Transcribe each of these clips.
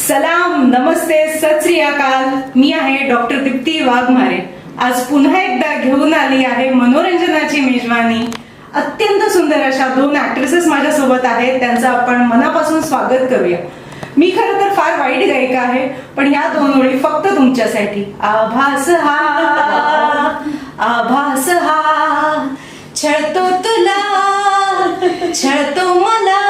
सलाम, नमस्ते, सत श्री अकाल. मी आहे डॉक्टर दीप्ती वाघमारे. आज पुन्हा एकदा घेऊन आली आहे मनोरंजनाची मेजवानी. अत्यंत सुंदर अशा दोन ऍक्ट्रेसेस माझ्यासोबत आहेत. त्यांचं आपण मनापासून स्वागत करूया. मी खरं तर फार वाईट गायिका आहे, पण या दोन ओळी फक्त तुमच्यासाठी. आभास हा, आभास हा छळतो तुला, छळतो मला,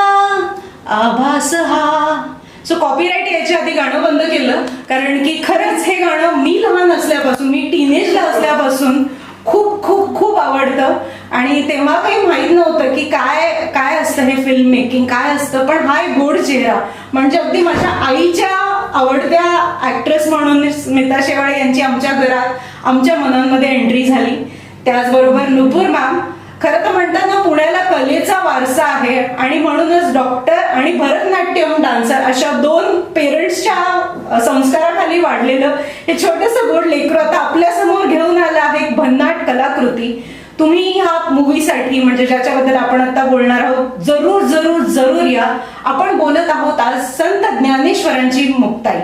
आभास हा. सो कॉपीराईट याच्या आधी गाणं बंद केलं, कारण की खरंच हे गाणं मी लहान असल्यापासून, मी टीनेजला असल्यापासून खूप खूप खूप आवडतं. आणि तेव्हा काही माहित नव्हतं की काय काय असतं हे फिल्म मेकिंग, काय असतं. पण हा एक गोड चेहरा, म्हणजे अगदी माझ्या आईच्या आवडत्या ऍक्ट्रेस म्हणून स्मिता शेवाळे यांची आमच्या घरात, आमच्या मनांमध्ये एंट्री झाली. त्याचबरोबर नुपूर मॅम. खरं तर म्हणतात ना, पुण्याला कलेचा वारसा आहे आणि म्हणूनच डॉक्टर आणि भरतनाट्यम डान्सर अशा दोन पेरेंट्सच्या संस्काराखाली वाढलेलं हे छोटंसं गोड लेकरू आता आपल्या समोर घेऊन आलं आहे एक भन्नाट कलाकृती. तुम्ही ह्या मूवीसाठी, म्हणजे ज्याच्याबद्दल आपण आता बोलणार आहोत, जरूर जरूर जरूर या. आपण बोलत आहोत आज संत ज्ञानेश्वरांची मुक्ताई.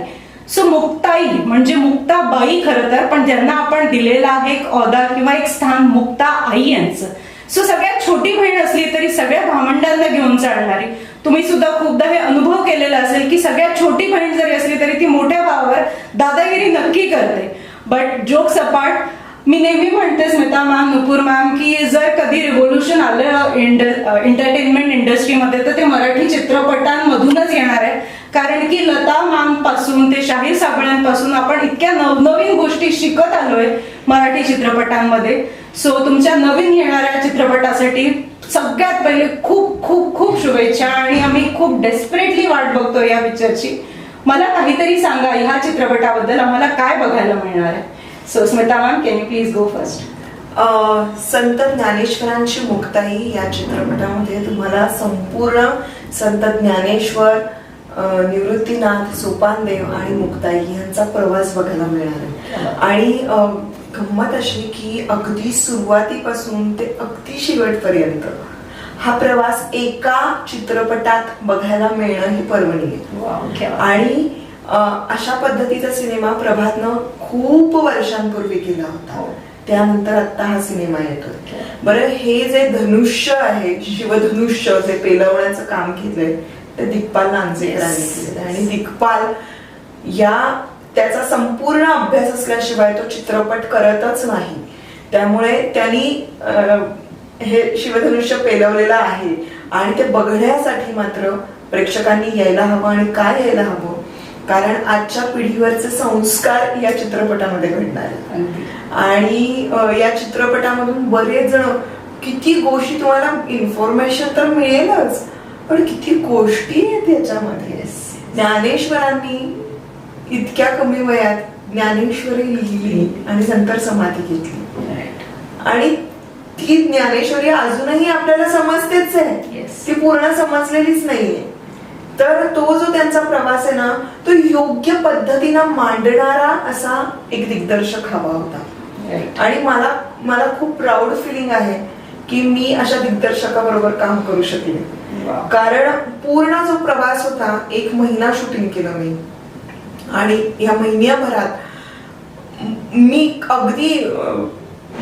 सो मुक्ताई म्हणजे मुक्ताबाई खरं तर, पण ज्यांना आपण दिलेला आहे एक औदा किंवा एक स्थान मुक्ता आई यांचं. सो सगळ्यात छोटी बहीण असली तरी सगळ्या भावंडांना घेऊन चालणारी. तुम्ही सुद्धा खूपदा हे अनुभव केलेला असेल की सगळ्यात छोटी बहीण जरी असली तरी ती मोठ्या भावावर दादागिरी नक्की करते. बट जोक सपाट, मी नेहमी म्हणते स्मिता मॅम, नुपूर मॅम, की जर कधी रिव्होल्युशन आलं एंटरटेनमेंट इंडस्ट्रीमध्ये तर ते मराठी चित्रपटांमधूनच येणार आहे. कारण की लता मॅम पासून ते शाहीर साबळ्यांपासून आपण इतक्या नवनवीन गोष्टी शिकत आलोय मराठी चित्रपटांमध्ये. सो तुमच्या नवीन येणाऱ्या चित्रपटासाठी सगळ्यात पहिले खूप खूप खूप शुभेच्छा. आणि आम्ही खूप डेस्परेटली वाट बघतोय या पिक्चरची. मला काहीतरी सांगा, ह्या चित्रपटाबद्दल आम्हाला काय बघायला मिळणार आहे. So Smita ma'am, can you please go first. संत ज्ञानेश्वरांची मुक्ताई या चित्रपटामध्ये तुम्हाला संपूर्ण संत ज्ञानेश्वर, निवृत्तीनाथ, सोपानदेव आणि मुक्ताई यांचा प्रवास बघायला मिळणार आहे. आणि गंमत अशी की अगदी सुरुवातीपासून ते अगदी शेवटपर्यंत हा प्रवास एका चित्रपटात बघायला मिळणं ही पर्वणी आहे. आणि अशा पद्धतीचा सिनेमा प्रभातनं खूप वर्षांपूर्वी केला होता. त्यानंतर आता हा सिनेमा येतो. बरं, हे जे धनुष्य आहे, शिवधनुष्य जे पेलवण्याचं काम केलंय ते दिग्पाल नांजेकरांनी केलेलं आहे. आणि दिग्पाल त्याचा संपूर्ण अभ्यास असल्याशिवाय तो चित्रपट करतच नाही. त्यामुळे त्यांनी हे शिवधनुष्य पेलवलेलं आहे. आणि ते बघण्यासाठी मात्र प्रेक्षकांनी यायला हवं. आणि काय यायला हवं, कारण आजच्या पिढीवरचे संस्कार या चित्रपटामध्ये घडणार आहेत. आणि या चित्रपटामधून बरेच जण, किती गोष्टी तुम्हाला इन्फॉर्मेशन तर मिळेलच, पण किती गोष्टी आहेत याच्यामध्ये. ज्ञानेश्वरांनी इतक्या कमी वयात ज्ञानेश्वरी लिहिली आणि नंतर समाधी घेतली. आणि ती ज्ञानेश्वरी अजूनही आपल्याला समजतेच आहे, ती पूर्ण समजलेलीच नाहीये. तर तो जो त्यांचा प्रवास आहे ना, तो योग्य पद्धतीनं मांडणारा असा एक दिग्दर्शक हवा होता. आणि मला खूप प्राऊड फिलिंग आहे की मी अशा दिग्दर्शकाबरोबर काम करू शकले. कारण पूर्ण जो प्रवास होता, 1 महिना शूटिंग केलं मी. आणि या महिन्याभरात मी अगदी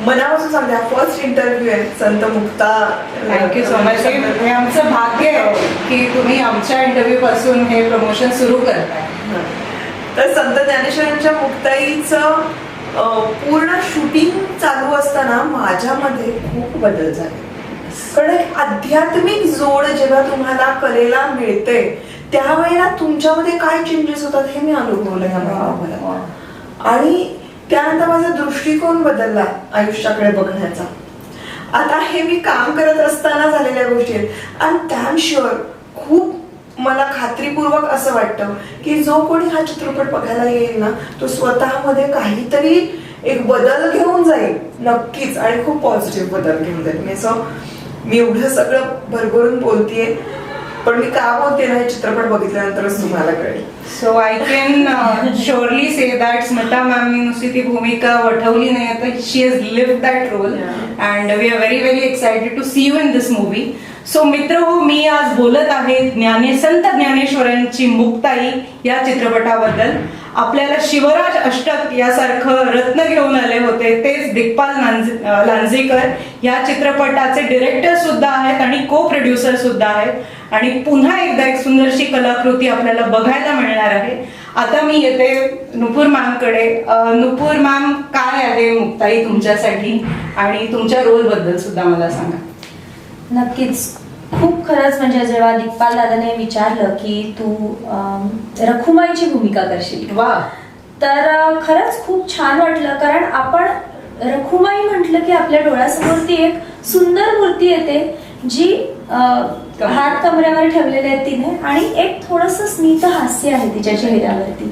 मनापासून सांगते, फर्स्ट इंटरव्ह्यू आहे संत मुक्ता. Thank you so much. हे आमचं भाग्य आहे की तुम्ही आमच्या इंटरव्ह्यू पासून हे प्रमोशन सुरू करताय. तर संत ज्ञानेश्वरांच्या मुक्ताईचं पूर्ण शूटिंग चालू असताना माझ्यामध्ये खूप बदल झाले. कारण आध्यात्मिक जोड जेव्हा तुम्हाला कलेला मिळते त्यावेळेला तुमच्यामध्ये काय चेंजेस होतात हे मी अनुभवलं या महिन्यामध्ये. आणि त्यानंतर माझा दृष्टिकोन बदलला आयुष्याकडे बघण्याचा. आता हे मी काम करत असताना झालेल्या गोष्टी आहेत. आणि डॅम शुअर खूप मला खात्रीपूर्वक असं वाटतं की जो कोणी हा चित्रपट बघायला येईल ना, तो स्वतःमध्ये काहीतरी एक बदल घेऊन जाईल नक्कीच. आणि खूप पॉझिटिव्ह बदल घेऊन जाईल. मी एवढं सगळं भरभरून बोलतेय, पण मी का बोलते ना, हे चित्रपट बघितल्यानंतरच तुम्हाला कळेल. So I can surely say that Smita मॅमनी नुसती ती भूमिका वठवली नाही, तर she has lived that role. And we are very very excited to see you in this movie. So मित्र हो, मी आज बोलत आहे संत ज्ञानेश्वरांची मुक्ताई या चित्रपटाबद्दल. आपल्याला शिवराज अष्टक यासारखं रत्न घेऊन आले होते, तेच दिग्पाल लांजेकर या चित्रपटाचे डिरेक्टर सुद्धा आहेत आणि को प्रोड्युसर सुद्धा आहेत. आणि पुन्हा एकदा एक सुंदरशी कलाकृती आपल्याला बघायला मिळणार आहे. आता मी येते नुपूर मॅमकडे. नुपूर मॅम, काय आहे मुक्ताई तुमच्यासाठी आणि तुमच्या रोल बद्दल सुद्धा मला सांगा. नक्कीच. खूप खरंच म्हणजे जेव्हा दिग्पाल दादाने विचारलं की तू रखुमाईची भूमिका करशील, वा, तर खरंच खूप छान वाटलं. कारण आपण रखुमाई म्हटलं की आपल्या डोळ्यासमोर ती एक सुंदर मूर्ती येते जी हात कमरेवर ठेवलेले आहेत तिने आणि एक थोडंसं स्मित हास्य आहे तिच्या चेहऱ्यावरती.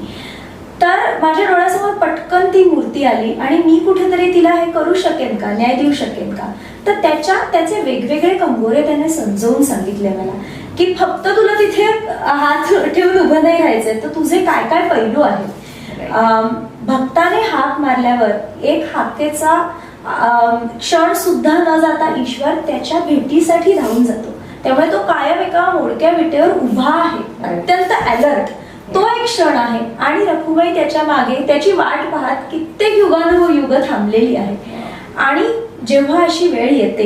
तर माझ्या डोळ्यासमोर पटकन ती मूर्ती आली आणि मी कुठेतरी तिला हे करू शकेन का, न्याय देऊ शकेन का. तर त्याचे वेगवेगळे कंगोरे त्याने समजावून सांगितले मला की फक्त तुला तिथे हात ठेवून उभं नाही राहायचंय, तर तुझे काय काय पैलू आहेत. भक्ताने हाक मारल्यावर एक हाकेचा क्षण सुद्धा न जाता ईश्वर त्याच्या भेटीसाठी धावून जातो. त्यामुळे तो कायम एका मोडक्या विटेवर उभा आहे, अत्यंत अलर्ट. तो एक क्षण आहे आणि रखुमाई त्याच्या मागे त्याची वाट पाहत कित्येक युगानुयुग थांबलेली आहे. आणि जेव्हा अशी वेळ येते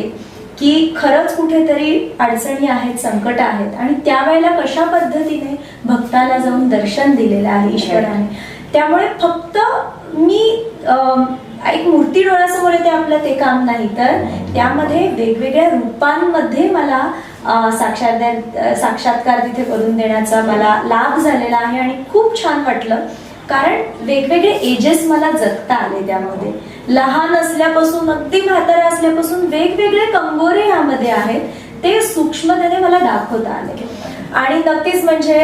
की खरंच कुठेतरी अडचणी आहेत, संकट आहेत आणि त्यावेळेला कशा पद्धतीने भक्ताला जाऊन दर्शन दिलेलं आहे ईश्वराने. त्यामुळे फक्त मी एक मूर्ती डोळ्यासमोर येते आपलं ते काम नाही, तर त्यामध्ये वेगवेगळ्या रूपांमध्ये मला साक्षात्कार तिथे करून देण्याचा मला लाभ झालेला आहे आणि खूप छान वाटलं. कारण वेगवेगळे एजेस मला जगता आले त्यामध्ये. लहान असल्यापासून अगदी म्हातारा असल्यापासून वेगवेगळे कंगोरे यामध्ये आहेत, ते सूक्ष्मतेने मला दाखवता आले. आणि नक्कीच म्हणजे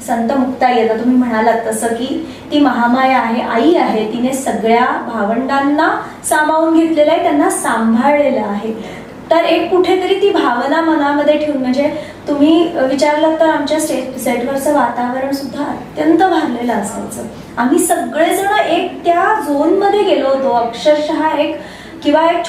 संत मुक्ताई, आता तुम्ही म्हणालात तसं की ती महामाया आहे, आई आहे. तिने सगळ्या भावंडांना सामावून घेतलेलं आहे, त्यांना सांभाळलेलं आहे. तर एक कुठेतरी ती भावना मनामध्ये ठेवून, म्हणजे तुम्ही विचारलं तर आमच्या सेटवरचं वातावरण सुद्धा अत्यंत भारलेलं असायचं. आम्ही सगळेजण एक त्या झोनमध्ये गेलो होतो. अक्षरशः एक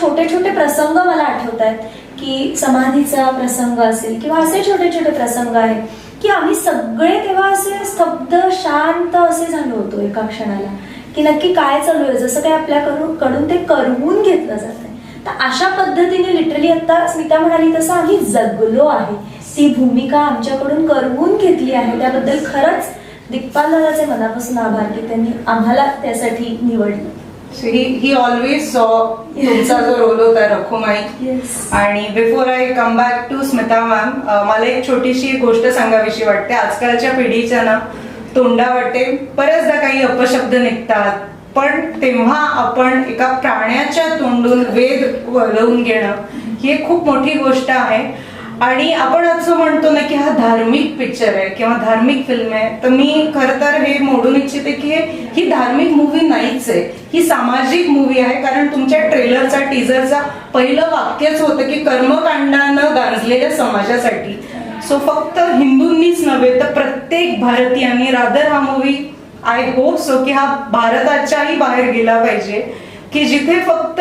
छोटे छोटे प्रसंग मला आठवत आहेत की समाधीचा प्रसंग असेल किंवा असे छोटे छोटे प्रसंग आहेत की आम्ही सगळे तेव्हा असे स्तब्ध शांत असे झालो होतो एका क्षणाला की नक्की काय चालू आहे, जसं काही आपल्याकडून ते करवून घेतलं जात आहे. तर अशा पद्धतीने लिटरली आता स्मिता म्हणाली तसं आम्ही जगलो आहे. ती भूमिका आमच्याकडून करवून घेतली आहे. त्याबद्दल खरंच दिग्पाल दादाचे मनापासून आभार की त्यांनी आम्हाला त्यासाठी निवडलं. ही ऑलवेज सॉ तुमचा जो रोल होता रखुमाई. आणि before I come back to Smita ma'am, मला एक छोटीशी गोष्ट सांगावीशी वाटते. आजकालच्या पिढीच्या ना तोंडावाटे बऱ्याचदा काही अपशब्द निघतात, पण तेव्हा आपण एका प्राण्याच्या तोंडून वेद वळवून घेणं ही एक खूप मोठी गोष्ट आहे. आणि आपण असं म्हणतो ना की हा धार्मिक पिक्चर आहे किंवा धार्मिक फिल्म आहे, तर मी खरं तर हे मोडून इच्छिते की ही धार्मिक मूवी नाहीच आहे, ही सामाजिक मूवी आहे. कारण तुमच्या ट्रेलरचा टीजरचा पहिलं वाक्यच होतं की कर्मकांडानं गांजलेल्या समाजासाठी. सो फक्त हिंदूंनीच नव्हे तर प्रत्येक भारतीयांनी रादर हा मूवी, आय होप सो की हा भारताच्याही बाहेर गेला पाहिजे, की जिथे फक्त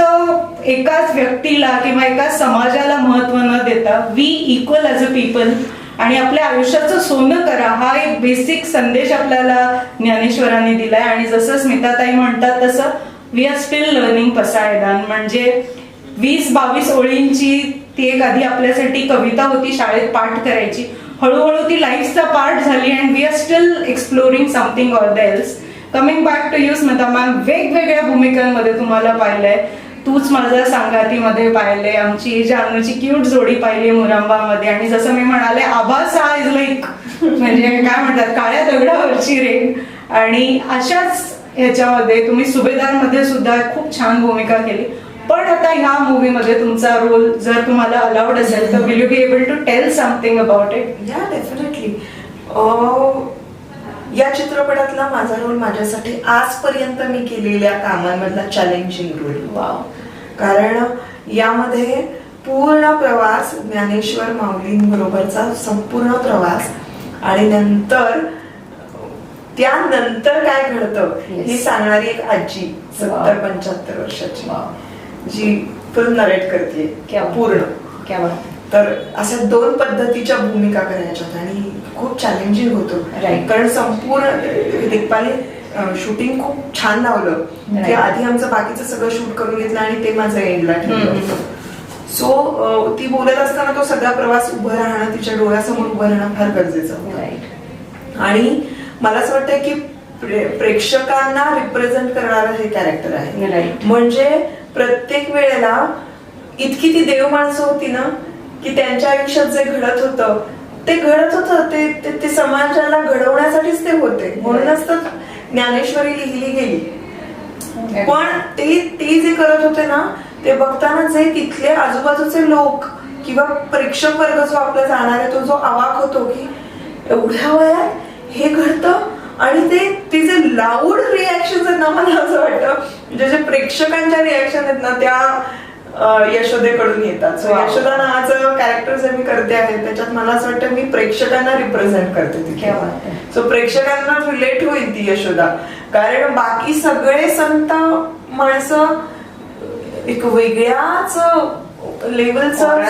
एकाच व्यक्तीला किंवा एकाच समाजाला महत्व न देता we equal as a people आणि आपल्या आयुष्याचं सोनं करा, हा एक बेसिक संदेश आपल्याला ज्ञानेश्वरांनी दिलाय. आणि जसं स्मिताताई म्हणतात तसं वी आर स्टील लर्निंग पसायदान. म्हणजे 20-22 ओळींची ती एक आधी आपल्यासाठी कविता होती, शाळेत पाठ करायची. हळूहळू ती लाईफचा पार्ट झाली and we are still exploring something or the else. Coming back to you Smita ma'am, वेगवेगळ्या भूमिकांमध्ये तुम्हाला पाहिलंय. तूच माझ्या संगातीमध्ये पाहिले, आमची जानूची क्यूट जोडी पाहिली मुरांबामध्ये, आणि जसं मी म्हणाले आभास हा इज लाईक म्हणजे काय म्हणतात काळ्या दगडावरची रेग. आणि अशाच ह्याच्यामध्ये तुम्ही सुभेदारमध्ये सुद्धा खूप छान भूमिका केली. पण आता ह्या मूवीमध्ये तुमचा रोल जर तुम्हाला अलाउड असेल तर will you be able to tell something about it? Yeah definitely. या चित्रपटातला माझा रोल माझ्यासाठी आजपर्यंत मी केलेल्या कामांमधला चॅलेंजिंग रोल. वाव. कारण यामध्ये पूर्ण प्रवास, ज्ञानेश्वर माऊलींबरोबरचा संपूर्ण प्रवास आणि त्यानंतर काय घडतं हे सांगणारी एक आजी 70-75 वर्षाची जी फिल्म नरेट करते पूर्ण. क्या बात. तर अशा 2 पद्धतीच्या भूमिका करायच्या होत्या आणि खूप चॅलेंजिंग होतं. Right. कारण संपूर्ण देखपाली शूटिंग खूप छान लावलं की Right. आधी आमचं बाकीचं सगळं शूट करून घेतलं आणि ते माझं एंडला ठेवलं. सो ती बोलत असताना तो सगळा प्रवास उभं राहणं, तिच्या डोळ्यासमोर उभं राहणं फार गरजेचं होतं. आणि मला असं वाटतं की प्रेक्षकांना रिप्रेझेंट करणारं हे कॅरेक्टर आहे. Right. म्हणजे प्रत्येक वेळेला इतकी ती देव माणसं होती ना की त्यांच्या आयुष्यात जे घडत होतं ते समाजाला घडवण्यासाठीच ते होते. म्हणूनच तर ज्ञानेश्वरी लिहिली गेली. पण ते जे करत होते ना ते बघताना जे तिथले आजूबाजूचे लोक किंवा प्रेक्षक वर्ग जो आपला जाणार आहे तो जो अवाक होतो की एवढ्या वयात हे घडतं. आणि ते जे लाऊड रिॲक्शन आहेत ना, मला असं वाटतं म्हणजे जे प्रेक्षकांच्या रिॲक्शन आहेत ना त्या यशोदेकडून येतात. सो यशोदा नावाचं कॅरेक्टर जे मी करते आहे त्याच्यात मला असं वाटतं मी प्रेक्षकांना रिप्रेझेंट करते तिथे. सो प्रेक्षकांना रिलेट होईल ती यशोदा. कारण बाकी सगळे संत माणसं एक वेगळ्याच लेवलचं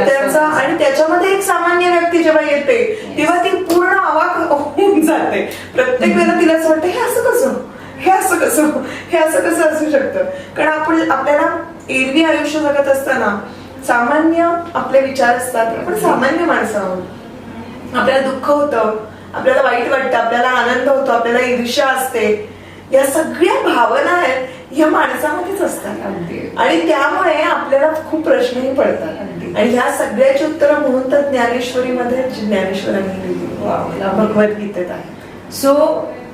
त्यांचा आणि त्याच्यामध्ये एक सामान्य व्यक्ती जेव्हा येते तेव्हा ती पूर्ण अवाक होऊन जाते. प्रत्येक वेळेला तिला असं वाटतं हे असं कसं असू शकतं. कारण आपल्याला एरवी आयुष्य जगत असताना सामान्य आपले विचार असतात. आपण सामान्य माणसं आहोत. आपल्याला दुःख होतं, आपल्याला वाईट वाटतं, आपल्याला आनंद होतो, आपल्याला ईर्ष्या असते. या सगळ्या भावना आहेत ह्या माणसामध्येच असतात आणि त्यामुळे आपल्याला खूप प्रश्नही पडतात. आणि ह्या सगळ्याची उत्तरं म्हणून तर ज्ञानेश्वरीमध्ये ज्ञानेश्वरांनी लिहिली भगवद्गीतेत आहे. सो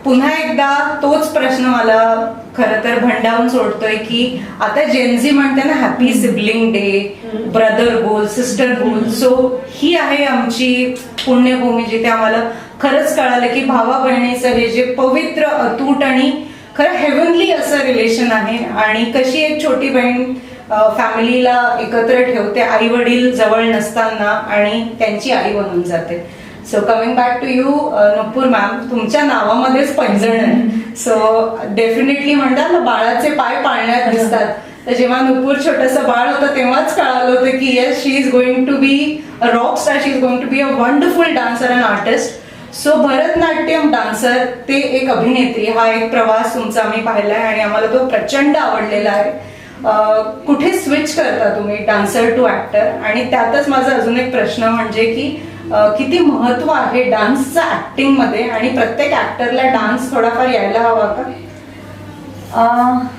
पुन्हा एकदा तोच प्रश्न मला खरं तर भंडावून सोडतोय की आता जेनझी म्हणते ना हॅपी सिबलिंग डे, ब्रदर गोल, सिस्टर गोल. सो ही आहे आमची पुण्यभूमी जिथे आम्हाला खरंच कळालं की भावा बहिणीचं हे जे पवित्र अतूट आणि खरं हेवनली असं रिलेशन आहे. आणि कशी एक छोटी बहीण फॅमिलीला एकत्र ठेवते आई वडील जवळ नसताना आणि त्यांची आई बनून जाते. So coming back to you Nupur ma'am, तुमच्या नावामध्येच पैंजण आहे. सो डेफिनेटली म्हणतात ना बाळाचे पाय पाळण्यात दिसतात. तर जेव्हा नुपूर छोटंसं बाळ होतं तेव्हाच कळालं होतं की yes she is going to be a rock star, she is going to be a wonderful dancer and artist. So Bharatanatyam dancer ते एक अभिनेत्री हा एक प्रवास तुमचा आम्ही पाहिलाय आणि आम्हाला तो प्रचंड आवडलेला आहे. कुठे स्विच करता तुम्ही डान्सर टू ऍक्टर? आणि त्यातच माझा अजून एक प्रश्न म्हणजे की किती महत्व आहे डान्सचं ऍक्टिंग मध्ये आणि प्रत्येक ऍक्टरला डान्स थोडाफार यायला हवा का?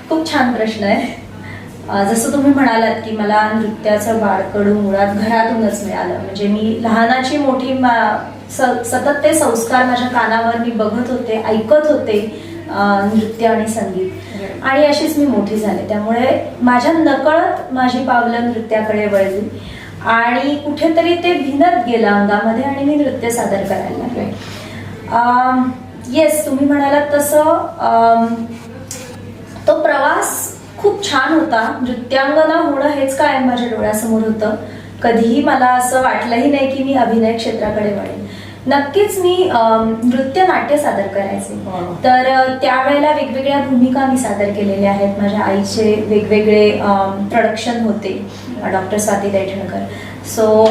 खूप छान प्रश्न आहे. जसं तुम्ही म्हणालात की मला नृत्याचं बाळकडू मुळात घरातूनच मिळालं. म्हणजे मी लहानाची मोठी सतत ते संस्कार माझ्या कानावर मी बघत होते, ऐकत होते नृत्य आणि संगीत आणि अशीच मी मोठी झाले. त्यामुळे माझ्या नकळत माझी पावलं नृत्याकडे वळली आणि कुठेतरी ते भिनत गेलं अंगामध्ये आणि मी नृत्य सादर करायला लागले. येस, तुम्ही म्हणालात तसं तो प्रवास खूप छान होता. नृत्यांगना होणं हेच काय माझ्या डोळ्यासमोर होतं. कधीही मला असं वाटलंही नाही की मी अभिनय क्षेत्राकडे वळेन. नक्कीच मी नृत्य नाट्य सादर करायचे. तर त्यावेळेला वेगवेगळ्या भूमिका मी सादर केलेल्या आहेत. माझ्या आईचे वेगवेगळे प्रोडक्शन होते, डॉक्टर स्वाती दैठणकर. सो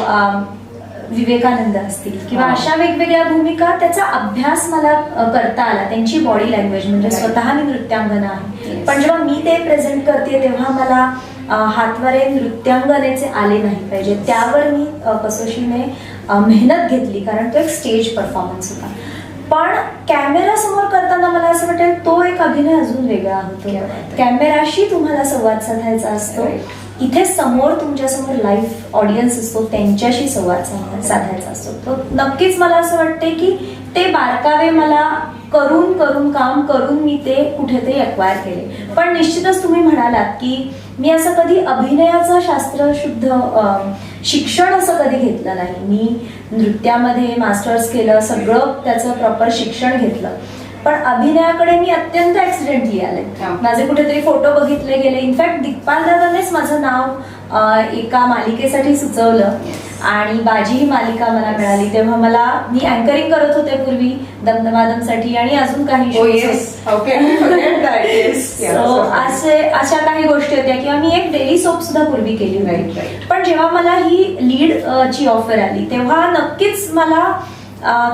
विवेकानंद असतील किंवा अशा वेगवेगळ्या भूमिका, त्याचा अभ्यास मला करता आला. त्यांची बॉडी लँग्वेज म्हणजे स्वतः मी नृत्यांगना आहे पण जेव्हा मी ते प्रेझेंट करते तेव्हा मला हातवारे नृत्यांगनेचे आले नाही पाहिजे. त्यावर मी कसोशीने मेहनत घेतली कारण तो एक स्टेज परफॉर्मन्स होता. पण कॅमेरा समोर करताना मला असं वाटेल तो एक अभिनय अजून वेगळा होतो. कॅमेराशी तुम्हाला संवाद साधायचा असतो. इथे समोर तुमच्यासमोर लाईव्ह ऑडियन्स असतो, त्यांच्याशी संवाद साधायचा असतो. तो नक्कीच मला असं वाटते की ते बारकावे मला करून करून काम करून मी ते कुठेतरी अक्वायर केले. पण निश्चितच तुम्ही म्हणालात की मी असं कधी अभिनयाचं शास्त्रशुद्ध शिक्षण असं कधी घेतलं नाही. मी नृत्यामध्ये मास्टर्स केलं, सगळं त्याचं प्रॉपर शिक्षण घेतलं. पण अभिनयाकडे मी अत्यंत ऍक्सिडेंटली आले. हा. माझे कुठेतरी फोटो बघितले गेले. इनफॅक्ट दिग्पाल दादानेच माझं नाव एका मालिकेसाठी सुचवलं आणि बाजी ही मालिका मला मिळाली. तेव्हा मी अँकरिंग करत होते पूर्वी दमदमादमसाठी आणि अजून काही Oh shows. yes, how can we forget that? Yes, yeah, So, so अशा काही गोष्टी होत्या किंवा मी एक डेली सोप सुद्धा पूर्वी केली Right, होती. right. पण जेव्हा मला ही लीड ची ऑफर आली तेव्हा नक्कीच मला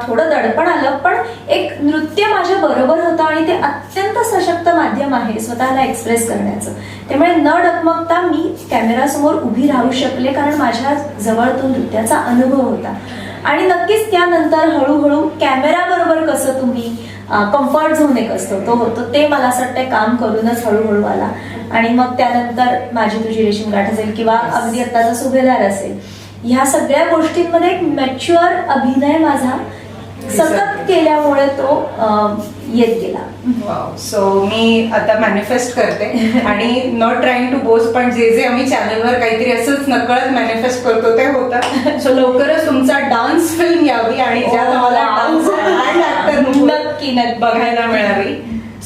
थोडं दडपण आलं, पण एक नृत्य माझ्या बरोबर होतं आणि ते अत्यंत सशक्त माध्यम आहे स्वतःला एक्सप्रेस करण्याचं. त्यामुळे न डगमगता मी कॅमेरासमोर उभी राहू शकले कारण माझ्या जवळ तो नृत्याचा अनुभव होता. आणि नक्कीच त्यानंतर हळूहळू कॅमेरा बरोबर कसं तुम्ही कम्फर्ट झोन एक असतो तो होतो, ते मला असं वाटतं काम करूनच हळूहळू आला. आणि मग त्यानंतर माझी तुझी रेशीम गाठ असेल किंवा अगदी आत्ताचा सुभेदार असेल, ह्या सगळ्या गोष्टींमध्ये एक मॅच्युअर अभिनय माझा सतत केल्यामुळे तो येत गेला. सो मी आता मॅनिफेस्ट करते आणि नॉट ट्राईंग टू बोस्ट, पण जे जे आम्ही चॅनलवर काहीतरी असंच नकळत मॅनिफेस्ट करतो ते होतं. सो लवकरच तुमचा डान्स फिल्म यावी आणि ज्यात आम्हाला डान्स अँड ऍक्टर नक्की बघायला मिळावी.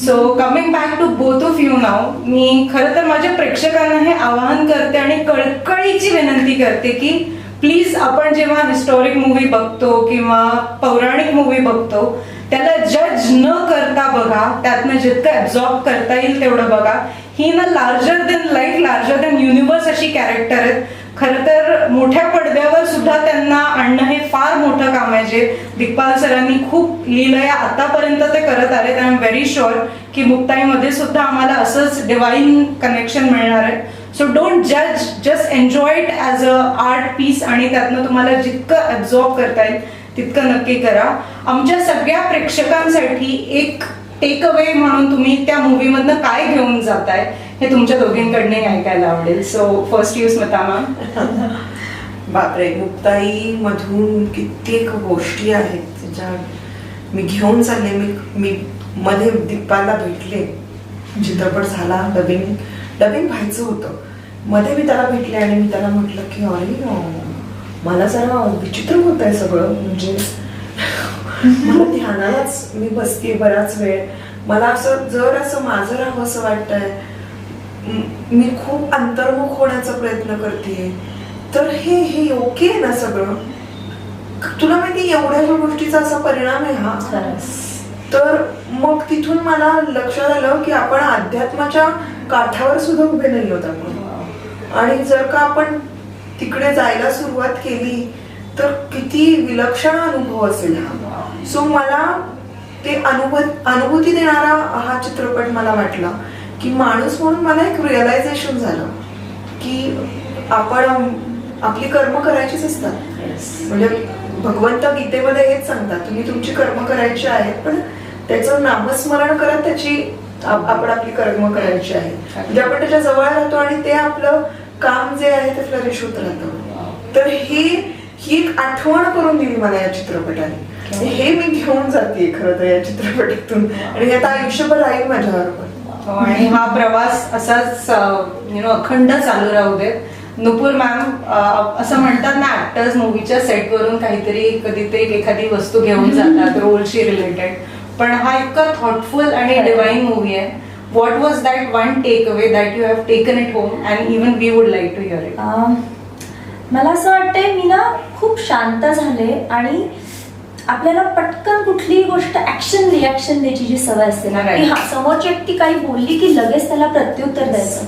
So coming back to both of you now, मी खरं तर माझ्या प्रेक्षकांना हे आवाहन करते आणि कळकळीची विनंती करते की प्लीज आपण जेव्हा हिस्टॉरिक मूवी बघतो किंवा पौराणिक मूवी बघतो त्याला जज न करता बघा, त्यातनं जितकं ऍब्झॉर्ब करता येईल तेवढं बघा. ही ना larger than life, larger than universe अशी कॅरेक्टर आहेत. खरं तर मोठ्या पडद्यावर सुद्धा त्यांना आणणं हे फार मोठं काम आहे, जे दिग्पाल सरांनी खूप लिहिलंय आतापर्यंत ते करत आले. आय एम व्हेरी शुअर की मुक्ताईमध्ये सुद्धा आम्हाला असंच डिवाइन कनेक्शन मिळणार आहे. सो डोंट जज, just enjoy it as a art piece आणि त्यातनं तुम्हाला जितकं ॲब्झॉर्ब करता येईल तितकं नक्की करा. आमच्या सगळ्या प्रेक्षकांसाठी एक टेक अवे म्हणून तुम्ही त्या मूवीमधनं काय घेऊन जाताय हे तुमच्या दोघींकडनं ऐकायला आवडेल. So first you Smita ma'am. बापरे, मुक्ताई मधून कित्येक गोष्टी आहेत ज्या मी घेऊन चालले. मी मध्ये दिग्पालला भेटले, चित्रपट झाला, डबिंग व्हायचं होतं. मध्ये मी त्याला भेटले आणि मी त्याला म्हटलं की अरे मला जरा विचित्र होत आहे सगळं, म्हणजे मला ध्यानालाच मी बसते बराच वेळ, मला असं माझं राहावं असं वाटतंय, मी खूप अंतर्मुख होण्याचा प्रयत्न करते. तर हे योग्य आहे ना सगळं? तुला माहिती एवढ्या गोष्टीचा असा परिणाम आहे हा. तर मग तिथून मला लक्षात आलं की आपण अध्यात्माच्या काठावर सुद्धा उभे नाही होत आपण. आणि जर का आपण तिकडे जायला सुरुवात केली तर किती विलक्षण अनुभव असेल हा. सो मला ते अनुभूती देणारा हा चित्रपट मला वाटला की माणूस म्हणून मला एक रिअलायझेशन झालं की आपण आपली कर्म करायचीच असतात. म्हणजे भगवंत गीतेमध्ये हेच सांगतात, तुम्ही तुमची कर्म करायची आहेत पण त्याचं नामस्मरण करत आपण आपली कर्म करायची आहे. म्हणजे आपण त्याच्या जवळ राहतो आणि ते आपलं काम जे आहे ते फ्लरिश होत राहतं. तर ही एक आठवण करून दिली मला या चित्रपटाने. हे मी घेऊन जाते खरं तर या चित्रपटातून आणि आता आयुष्यभर राहील माझ्याबरोबर. आणि हा प्रवास असाच अखंड चालू राहू देत. नुपूर मॅम, असं म्हणतात ना ऍक्टर्स मूवीच्या सेटवरून काहीतरी कधीतरी एखादी वस्तू घेऊन जातात रोलशी रिलेटेड, पण हा इतका थॉटफुल आणि डिवाइन मूवी आहे. What was that one take away that you have taken it home and even we would like to hear it? मला असं वाटतंय मी ना खूप शांत झाले आणि आपल्याला पटकन कुठलीही गोष्ट ऍक्शन रिॲक्शन द्यायची जी सवय असते ना, की हा समोरची व्यक्ती काही बोलली की लगेच त्याला प्रत्युत्तर द्यायचं.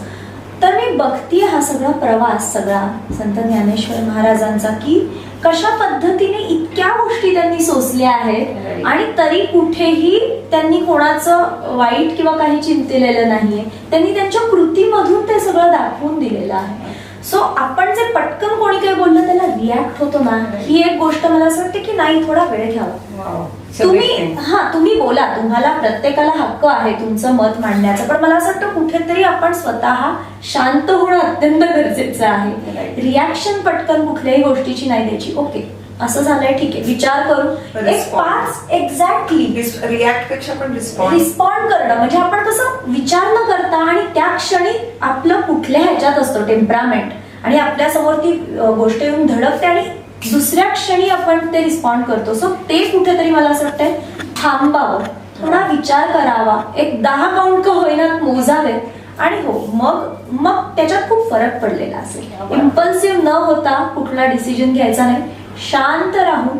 तर मी बघतीये हा सगळा प्रवास सगळा संत ज्ञानेश्वर महाराजांचा की कशा पद्धतीने इतक्या गोष्टी त्यांनी सोसल्या आहेत आणि तरी कुठेही त्यांनी कोणाचं वाईट किंवा काही चिंतलेलं नाहीये. त्यांनी त्यांच्या कृतीमधून ते सगळं दाखवून दिलेलं आहे. सो आपण जे पटकन कोणी काही बोललं त्याला रिॲक्ट होतो ना, ही एक गोष्ट मला असं वाटते की नाही, थोडा वेळ घ्यावा. तुम्ही बोला, तुम्हाला प्रत्येकाला हक्क आहे तुमचं मत मांडण्याचा, पण मला असं वाटतं कुठेतरी आपण स्वतः शांत होणं अत्यंत गरजेचं आहे. रिॲक्शन पटकन कुठल्याही गोष्टीची नाही द्यायची. ओके असं झालंय, ठीक आहे, विचार करू, एक 5 एक्झॅक्टली रिॲक्ट पेक्षा पण रिस्पॉन्ड करणं, म्हणजे आपण कसं विचार न करता आणि त्या क्षणी आपलं कुठल्या ह्याच्यात असतो टेम्परामेंट आणि आपल्या समोर ती गोष्ट येऊन धडकते आणि दुसऱ्या क्षणी आपण ते रिस्पॉन्ड करतो. सो ते कुठेतरी मला असं वाटतंय थांबावं, थोडा विचार करावा, एक 10 काउंट का होईनात मोजावे आणि हो मग मग त्याच्यात खूप फरक पडलेला असेल. इम्पल्सिव्ह न होता कुठला डिसिजन घ्यायचा नाही, शांत राहून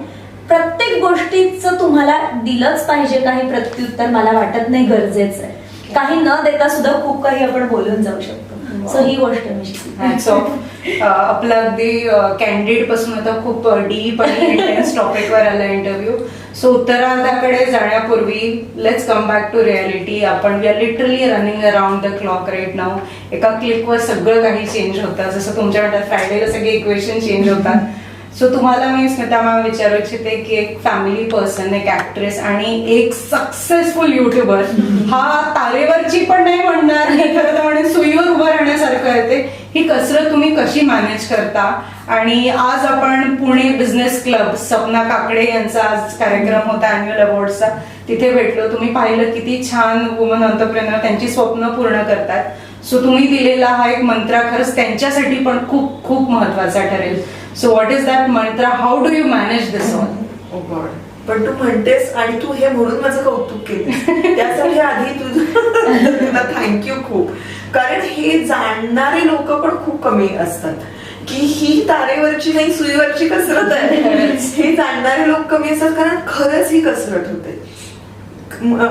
प्रत्येक गोष्टीचं तुम्हाला दिलंच पाहिजे काही प्रत्युत्तर मला वाटत नाही गरजेचं आहे. काही न देता सुद्धा खूप काही आपण बोलून जाऊ शकतो. सो ही गोष्ट मी शिकली. आपला अगदी कॅन्डिड पासून आता खूप डीप आणि इंटेन्स टॉपिकवर आला इंटरव्ह्यू. सो उत्तरार्धाकडे जाण्यापूर्वी let's come back to reality. आपण we are literally running around the clock right now. एका क्लिकवर सगळं काही चेंज होतं. जसं तुमच्या म्हणतात फ्रायडेला सगळे इक्वेशन चेंज होतात. सो तुम्हाला मी स्मिता मॅम विचारू इच्छिते की एक फॅमिली पर्सन, एक ऍक्ट्रेस आणि एक सक्सेसफुल युट्यूबर, हा तारेवरची पण नाही म्हणणार, हे खरं तर म्हणजे सुईवर उभं राहण्यासारखं येते. ही कसरत तुम्ही कशी मॅनेज करता? आणि आज आपण पुणे बिझनेस क्लब, सपना काकडे यांचा आज कार्यक्रम होता अॅन्युअल अवॉर्डचा, तिथे भेटलो. तुम्ही पाहिलं किती छान वुमन एंटरप्रेन्योर त्यांची स्वप्न पूर्ण करतात. सो तुम्ही दिलेला हा एक मंत्र खरंच त्यांच्यासाठी पण खूप खूप महत्वाचा ठरेल. So what is that mantra? How do you manage this all? Oh God, पण तू म्हणतेस आणि तू हे म्हणून माझं कौतुक केलं, त्यासाठी आधी तुला थँक्यू खूप. कारण हे जाणणारे लोक पण खूप कमी असतात की ही तारेवरची नाही सुईवरची कसरत आहे. हे जाणणारे लोक कमी असतात कारण खरंच ही कसरत होते.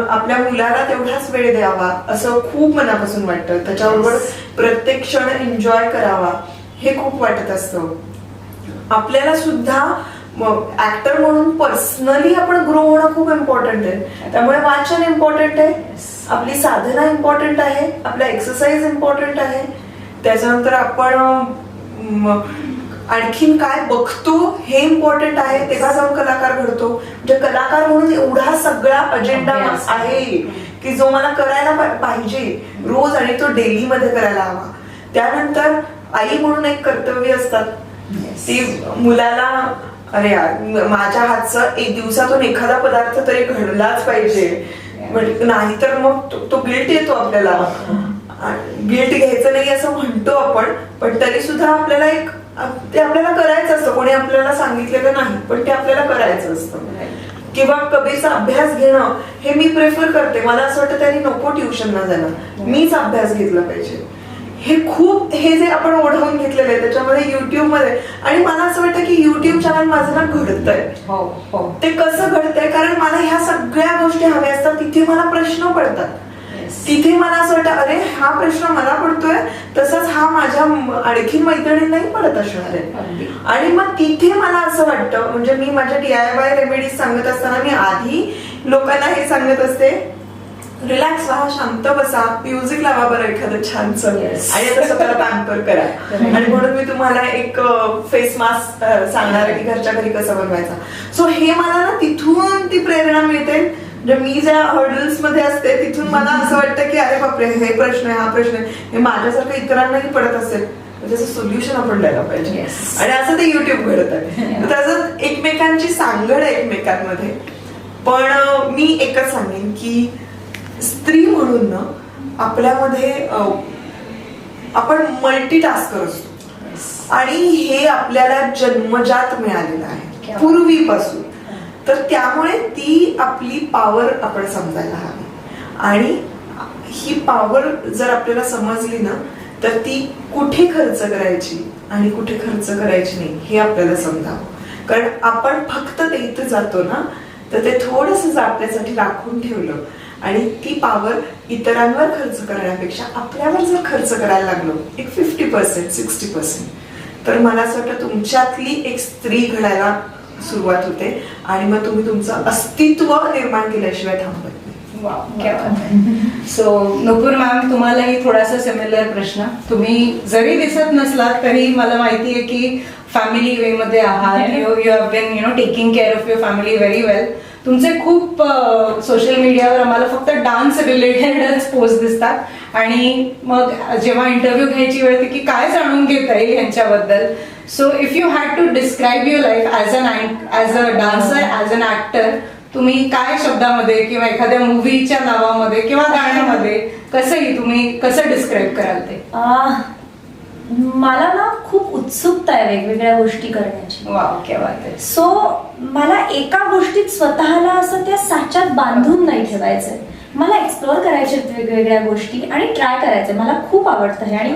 आपल्या मुलाला तेवढाच वेळ द्यावा असं खूप मनापासून वाटतं. त्याच्याबरोबर प्रत्येक क्षण एन्जॉय करावा हे खूप वाटत असतं. आपल्याला सुद्धा ऍक्टर म्हणून पर्सनली आपण ग्रो होणं खूप इम्पॉर्टंट आहे. त्यामुळे वाचन इम्पॉर्टंट आहे, आपली साधना इम्पॉर्टंट आहे, आपला एक्सरसाइज इम्पॉर्टंट आहे. त्याच्यानंतर आपण आणखीन काय बघतो हे इम्पॉर्टंट आहे, तेव्हा जाऊन कलाकार घडतो. म्हणजे कलाकार म्हणून एवढा सगळा अजेंडा आहे की जो मला करायला पाहिजे रोज आणि तो डेली मध्ये करायला हवा. त्यानंतर आई म्हणून एक कर्तव्य असतात ती मुलाला, अरे यार माझ्या हातचा एक दिवसातून एखादा पदार्थ तरी घडलाच पाहिजे, नाहीतर मग तो गिल्ट येतो आपल्याला. गिल्ट घ्यायचं नाही असं म्हणतो आपण, पण तरी सुद्धा आपल्याला एक ते आपल्याला करायचं असतं. कोणी आपल्याला सांगितलेलं नाही पण ते आपल्याला करायचं असतं. किंवा कबीरचा अभ्यास घेणं हे मी प्रेफर करते. मला असं वाटतं त्यांनी नको ट्युशनला जायला, मीच अभ्यास घेतला पाहिजे. हे खूप हे जे आपण ओढवून घेतलेलं आहे त्याच्यामध्ये युट्यूब मध्ये. आणि मला असं वाटतं की युट्यूब चॅनल माझं ना घडतंय. ते कसं घडतंय कारण मला ह्या सगळ्या गोष्टी हव्या असतात. तिथे मला प्रश्न पडतात, तिथे मला असं वाटतं अरे हा प्रश्न मला पडतोय तसंच हा माझ्या आणखीन मैत्रिणींनाही पडत असणार आहे. आणि मग तिथे मला असं वाटतं, म्हणजे मी माझ्या DIY रेमेडीज सांगत असताना मी आधी लोकांना हे सांगत असते, रिलॅक्स व्हा, शांत बसा, म्युझिक लावा बरं एखादं छानच आणि आता स्वतःला पॅम्पर करा. आणि म्हणून मी तुम्हाला एक फेस मास्क सांगणार आहे की घरच्या घरी कसं बनवायचा. सो हे मला ना तिथून ती प्रेरणा मिळते. म्हणजे मी ज्या हर्डल्स मध्ये असते तिथून मला असं वाटतं की अरे बापरे हे प्रश्न आहे, हा प्रश्न आहे, हे माझ्यासारखं इतरांनाही पडत असेल, त्याचं सोल्युशन आपण द्यायला पाहिजे. आणि असं ते युट्यूब घडत आहे. त्याचं एकमेकांची सांगड आहे एकमेकांमध्ये. पण मी एकच सांगेन की स्त्री म्हणून ना आपल्यामध्ये आपण मल्टीटास्कर असतो आणि हे आपल्याला जन्मजात मिळालेलं आहे पूर्वीपासून. तर त्यामुळे ती आपली पॉवर आपण समजायला हवी. आणि ही पॉवर जर आपल्याला समजली ना तर ती कुठे खर्च करायची आणि कुठे खर्च करायची नाही हे आपल्याला समजावं. कारण आपण फक्त ते इथं जातो ना तर ते थोडंसं आपल्यासाठी राखून ठेवलं आणि ती पॉवर इतरांवर खर्च करण्यापेक्षा आपल्यावर जर खर्च करायला लागलो एक 50%, 60%, तर मला असं वाटतं तुमच्यातली एक स्त्री घडायला सुरुवात होते आणि मग तुम्ही तुमचं अस्तित्व निर्माण केल्याशिवाय थांबत नाही. सो नुपूर मॅम, तुम्हालाही थोडासा सिमिलर प्रश्न. तुम्ही जरी दिसत नसलात तरी मला माहिती आहे की फॅमिली वे मध्ये आहात. You have been taking care of your family very well. तुमचे खूप सोशल मीडियावर आम्हाला फक्त डान्स रिलेटेडच पोस्ट दिसतात आणि मग जेव्हा इंटरव्ह्यू घ्यायची वेळ की काय जाणून घेता येईल यांच्याबद्दल. So if you had to describe your life as a dancer, as an actor, तुम्ही काय शब्दामध्ये किंवा एखाद्या मूवीच्या नावामध्ये किंवा गाण्यामध्ये कसंही तुम्ही कसं डिस्क्राईब कराल ते? मला ना खूप उत्सुकता आहे वेगवेगळ्या गोष्टी करण्याची. वाव, क्या बात आहे. सो मला एका गोष्टीत स्वतःला असं त्या साच्यात बांधून नाही ठेवायचंय. मला एक्सप्लोअर करायचे वेगवेगळ्या गोष्टी आणि ट्राय करायचं मला खूप आवडतं हे. आणि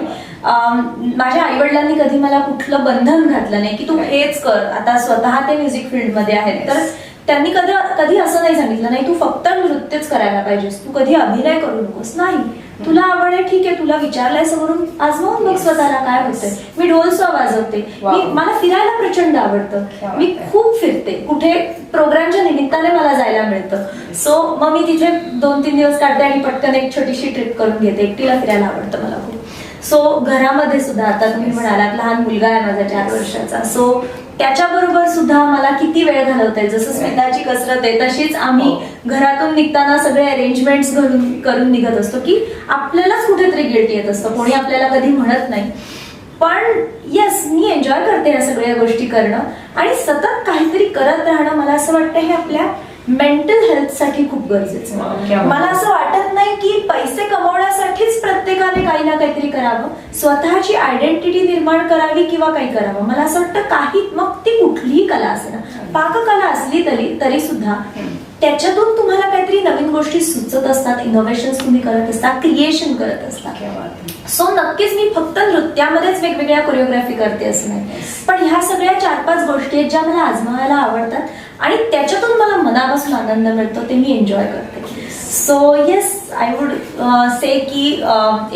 माझ्या आईवडिलांनी कधी मला कुठलं बंधन घातलं नाही की तू हेच कर. आता स्वतः ते म्युझिक फील्डमध्ये आहेत तर त्यांनी कधी असं नाही सांगितलं नाही तू फक्त नृत्यच करायला पाहिजेस, तू कधी अभिनय करू नकोस. नाही, तुला आवड आहे ठीक आहे, तुला विचारलंय समोरून आजमावून बघ स्वतःला काय होतंय. मी ढोलसो वाजवते, मला फिरायला प्रचंड आवडतं, मी खूप फिरते, कुठे प्रोग्रामच्या निमित्ताने मला जायला मिळतं. सो मग मी तिथे 2-3 दिवस काढते आणि पटकन एक छोटीशी ट्रिप करून घेते. एकटीला फिरायला आवडतं मला खूप. सो घरामध्ये सुद्धा आता तुम्ही म्हणालात लहान मुलगा आहे माझा 4 वर्षाचा, सो त्याच्याबरोबर सुद्धा मला किती वेळ घालवता येईल. जसं स्मिताची कसरत आहे तशीच आम्ही घरातून निघताना सगळे अरेंजमेंट्स करून निघत असतो की आपल्यालाच कुठेतरी गिल्ट येत असतं, कोणी आपल्याला कधी म्हणत नाही. पण येस, मी एन्जॉय करते या सगळ्या गोष्टी करणं आणि सतत काहीतरी करत राहणं. मला असं वाटतं हे आपल्या मेंटल हेल्थसाठी खूप गरजेचं आहे. मला असं वाटत नाही की पैसे कमवण्यासाठीच प्रत्येकाने काही ना काहीतरी करावं, स्वतःची आयडेंटिटी निर्माण करावी किंवा काही करावं. मला असं वाटतं काही, मग ती कुठलीही कला असेल, पाककला असली तरी सुद्धा त्याच्यातून तुम्हाला काहीतरी नवीन गोष्टी सुचत असतात, इनोव्हेशन तुम्ही करत असता, क्रिएशन करत असता. सो नक्कीच मी फक्त नृत्यामध्येच वेगवेगळ्या कोरिओग्राफी करते असं नाही, पण ह्या सगळ्या 4-5 गोष्टी आहेत ज्या मला आजमावायला आवडतात आणि त्याच्यातून मला मनापासून आनंद मिळतो, ते मी एन्जॉय करते. So yes, I would say की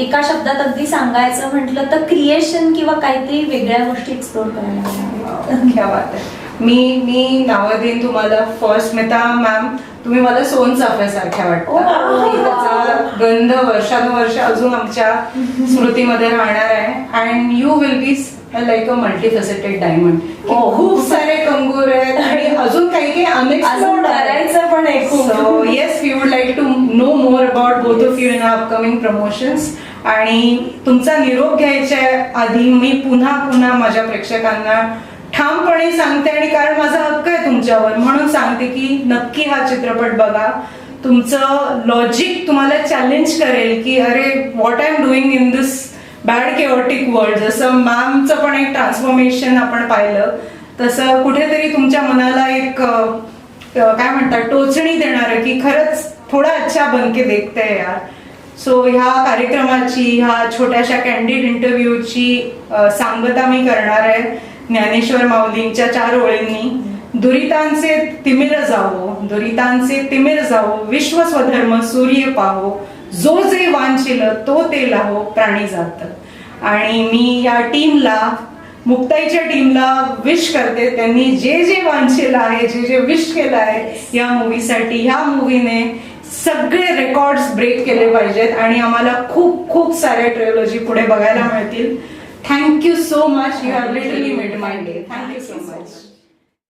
एका शब्दात अगदी सांगायचं म्हटलं तर क्रिएशन किंवा काहीतरी वेगळ्या गोष्टी एक्सप्लोर करायला. मी नावं देईन तुम्हाला. फर्स्ट स्मिता मॅम, तुम्ही मला सोनचाफ्यासारख्या वाटतात. त्याचा गंध वर्षानुवर्ष अजून आमच्या स्मृतीमध्ये राहणार आहे. And you will be like a multifaceted diamond. खूप सारे कंगूर आहेत आणि अजून काही अनएक्सप्लोर्ड करायचं पण आहे खूप. So yes, we would like to know more about both of you in upcoming promotions. आणि तुमचा निरोप घ्यायच्या आधी मी पुन्हा माझ्या प्रेक्षकांना ठामपणे सांगते, आणि कारण माझा हक्क आहे तुमच्यावर म्हणून सांगते की नक्की हा चित्रपट बघा. तुमचं लॉजिक तुम्हाला चॅलेंज करेल की अरे what I am doing in this bad chaotic world. जसं मॅमचं पण एक ट्रान्सफॉर्मेशन आपण पाहिलं, तसं कुठेतरी तुमच्या मनाला एक काय म्हणतात टोचणी देणार की खरंच थोडा अच्छा बनके देखते यार. सो ह्या कार्यक्रमाची, ह्या छोट्याशा कॅन्डिड इंटरव्ह्यूची सांगता मी करणार आहे ज्ञानेश्वर माऊलींच्या 4 ओळींनी. दुरितांचे तिमिर जावो, विश्व स्वधर्म सूर्य पाहो, जो जे वांछिल तो ते लाहो, प्राणी जात. आणि मी या टीमला, मुक्ताईच्या टीमला विश करते, त्यांनी जे वांछिल आहे, जे विश केलं आहे या मूवीसाठी, ह्या मूवीने सगळे रेकॉर्ड्स ब्रेक केले पाहिजेत आणि आम्हाला खूप साऱ्या ट्रायोलॉजी पुढे बघायला मिळतील. Thank you so much. You have literally made my day. Thank you so much.